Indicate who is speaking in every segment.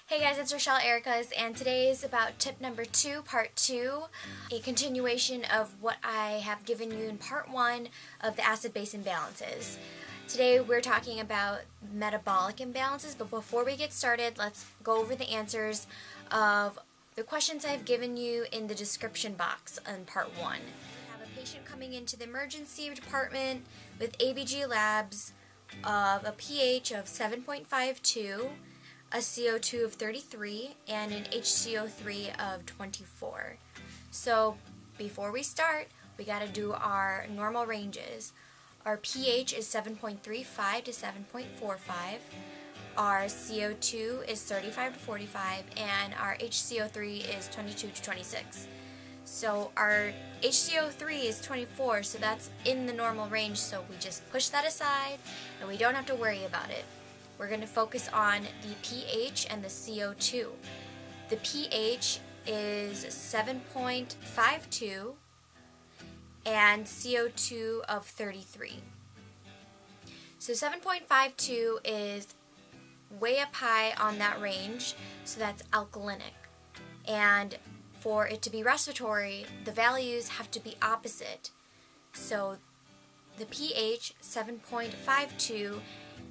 Speaker 1: Hey guys, it's ROCHELLERIKAS, and today is about tip number 2, part 2, a continuation of what I have given you in part 1 of the acid-base imbalances. Today we're talking about metabolic imbalances, but before we get started, let's go over the answers of the questions I've given you in the description box in part 1. We have a patient coming into the emergency department with ABG labs of a pH of 7.52, a CO2 of 33, and an HCO3 of 24. So before we start, we got to do our normal ranges. Our pH is 7.35 to 7.45. Our CO2 is 35 to 45, and our HCO3 is 22 to 26. So our HCO3 is 24, so that's in the normal range, so we just push that aside and we don't have to worry about it. We're going to focus on the pH and the CO2. The pH is 7.52 and CO2 of 33. So 7.52 is way up high on that range, so that's alkalinic. And for it to be respiratory, the values have to be opposite. So the pH, 7.52,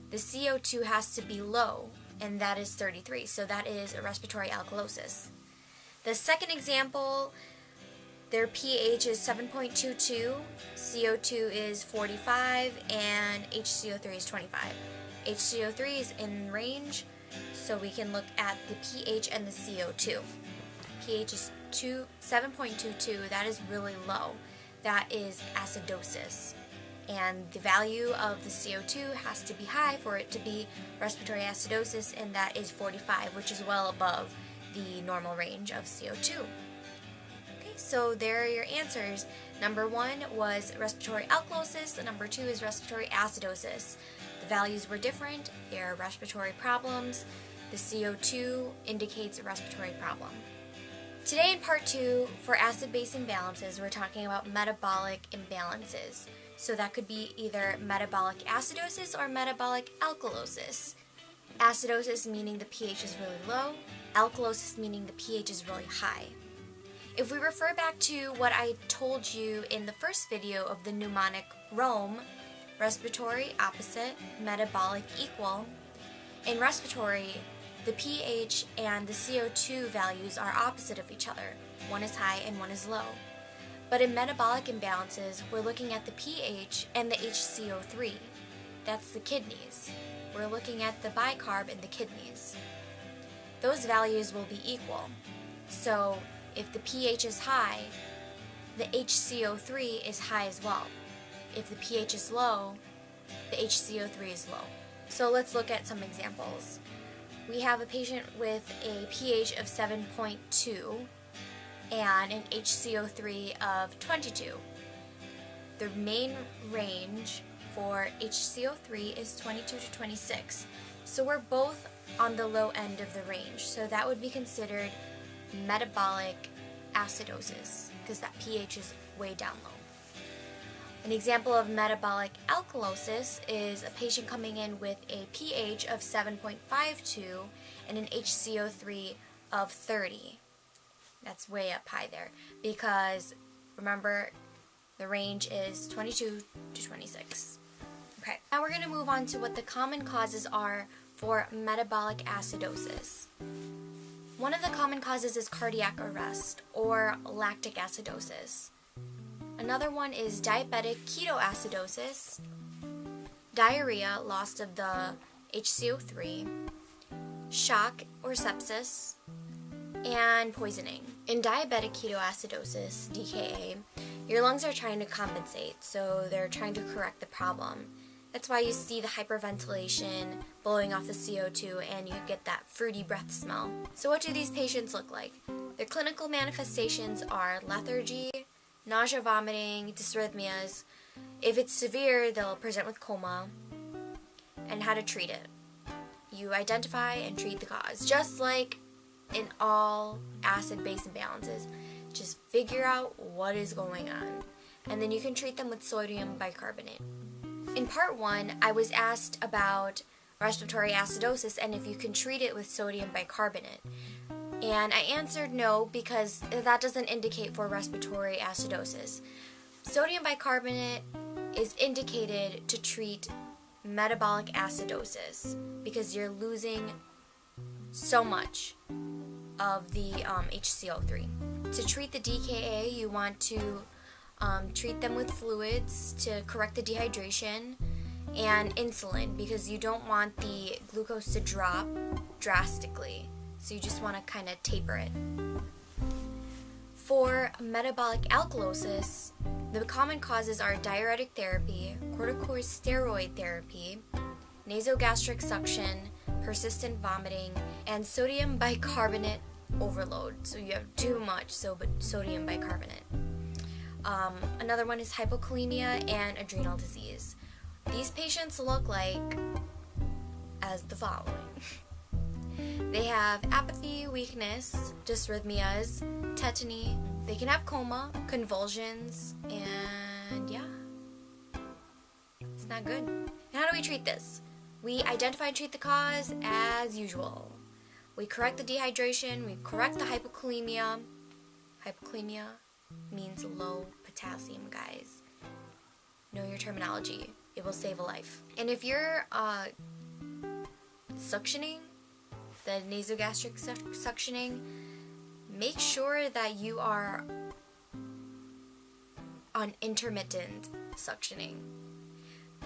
Speaker 1: the CO2 has to be low, and that is 33, so that is a respiratory alkalosis. The second example, their pH is 7.22, CO2 is 45, and HCO3 is 25. HCO3 is in range, so we can look at the pH and the CO2. pH is 7.22, that is really low. That is acidosis. And the value of the CO2 has to be high for it to be respiratory acidosis, and that is 45, which is well above the normal range of CO2. Okay, so there are your answers. Number 1 was respiratory alkalosis, and number 2 is respiratory acidosis. The values were different, they are respiratory problems. The CO2 indicates a respiratory problem. Today in part 2, for acid-base imbalances, we're talking about metabolic imbalances. So that could be either metabolic acidosis or metabolic alkalosis. Acidosis meaning the pH is really low, alkalosis meaning the pH is really high. If we refer back to what I told you in the first video of the mnemonic ROME, respiratory opposite, metabolic equal, in respiratory, the pH and the CO2 values are opposite of each other. One is high and one is low. But in metabolic imbalances, we're looking at the pH and the HCO3. That's the kidneys. We're looking at the bicarb in the kidneys. Those values will be equal. So if the pH is high, the HCO3 is high as well. If the pH is low, the HCO3 is low. So let's look at some examples. We have a patient with a pH of 7.2 and an HCO3 of 22. The main range for HCO3 is 22 to 26. So we're both on the low end of the range. So that would be considered metabolic acidosis because that pH is way down low. An example of metabolic alkalosis is a patient coming in with a pH of 7.52 and an HCO3 of 30. That's way up high there because, remember, the range is 22 to 26. Okay, now we're going to move on to what the common causes are for metabolic acidosis. One of the common causes is cardiac arrest or lactic acidosis. Another one is diabetic ketoacidosis, diarrhea, loss of the HCO3, shock or sepsis, and poisoning. In diabetic ketoacidosis, DKA, your lungs are trying to compensate, so they're trying to correct the problem. That's why you see the hyperventilation, blowing off the CO2, and you get that fruity breath smell. So what do these patients look like? Their clinical manifestations are lethargy, nausea, vomiting, dysrhythmias. If it's severe, they'll present with coma. And how to treat it. You identify and treat the cause. Just like in all acid-base imbalances, just figure out what is going on. And then you can treat them with sodium bicarbonate. In part 1, I was asked about respiratory acidosis and if you can treat it with sodium bicarbonate. And I answered no because that doesn't indicate for respiratory acidosis. Sodium bicarbonate is indicated to treat metabolic acidosis because you're losing so much of the HCO3. To treat the DKA, you want to treat them with fluids to correct the dehydration and insulin because you don't want the glucose to drop drastically. So you just want to kind of taper it. For metabolic alkalosis, the common causes are diuretic therapy, corticosteroid therapy, nasogastric suction, persistent vomiting, and sodium bicarbonate overload. So you have too much sodium bicarbonate. Another one is hypokalemia and adrenal disease. These patients look like as the following. They have apathy, weakness, dysrhythmias, tetany. They can have coma, convulsions, and yeah, it's not good. And how do we treat this? We identify and treat the cause as usual. We correct the dehydration, we correct the hypokalemia. Hypokalemia means low potassium, guys. Know your terminology. It will save a life. And if you're suctioning, the nasogastric suctioning, make sure that you are on intermittent suctioning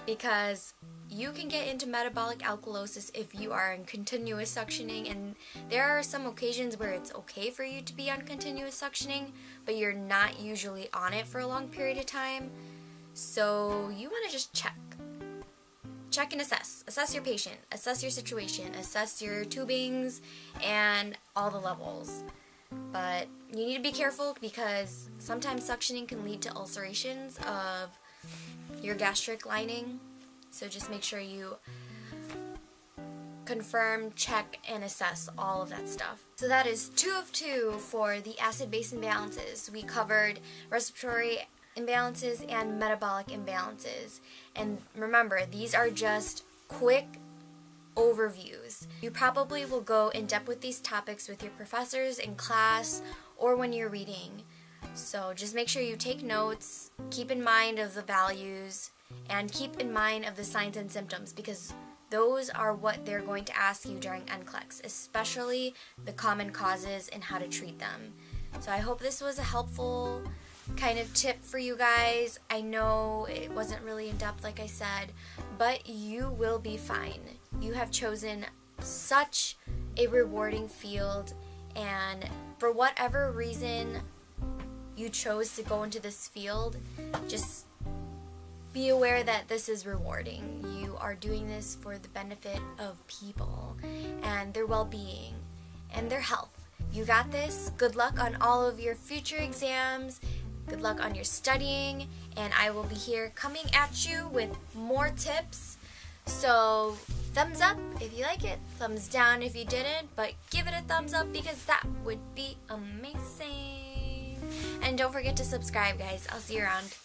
Speaker 1: because you can get into metabolic alkalosis if you are in continuous suctioning, and there are some occasions where it's okay for you to be on continuous suctioning, but you're not usually on it for a long period of time. So you want to just check and assess your patient, assess your situation, assess your tubings and all the levels. But you need to be careful because sometimes suctioning can lead to ulcerations of your gastric lining. So just make sure you confirm, check, and assess all of that stuff. So that is 2 of 2 for the acid-base imbalances. We covered respiratory imbalances and metabolic imbalances. And remember, these are just quick overviews. You probably will go in depth with these topics with your professors in class or when you're reading. So just make sure you take notes, keep in mind of the values, and keep in mind of the signs and symptoms because those are what they're going to ask you during NCLEX, especially the common causes and how to treat them. So I hope this was a helpful kind of tip for you guys. I know it wasn't really in depth like I said, but you will be fine. You have chosen such a rewarding field, and for whatever reason you chose to go into this field, just be aware that this is rewarding. You are doing this for the benefit of people and their well-being and their health. You got this. Good luck on all of your future exams. Good luck on your studying, and I will be here coming at you with more tips. So thumbs up if you like it, thumbs down if you didn't, but give it a thumbs up because that would be amazing. And don't forget to subscribe, guys. I'll see you around.